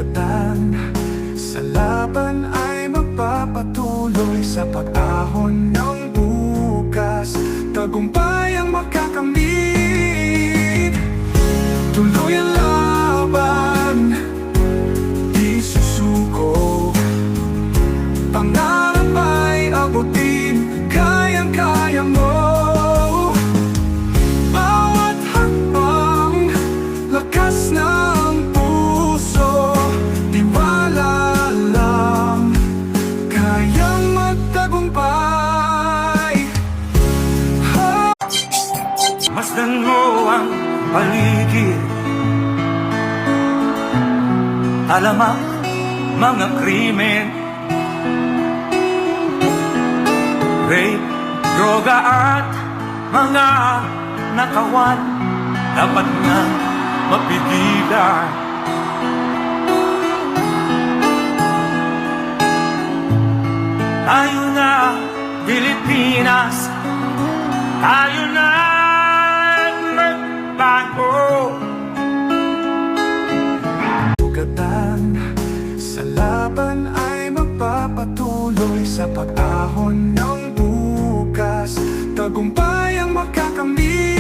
Sugatan sa laban ay magpapatuloy sa pag-ahon ng bukas. Tagumpay ang makakamit. Tuloy ang laban, di susuko. Pangarap ay abutin, kayang-kaya mo. Bawat hakbang, lakas ng puso, tiwala lang, kayang magtagumpay. Masdan mo ang paligid, alamak mga krimen, rape, droga at mga nakawan, dapat na mapigilan. Tayo na Pilipinas, tayo na magbago. Sugatan sa laban ay magpapatuloy sa pag-ahon ng bukas. Tagumpay ang makakamit.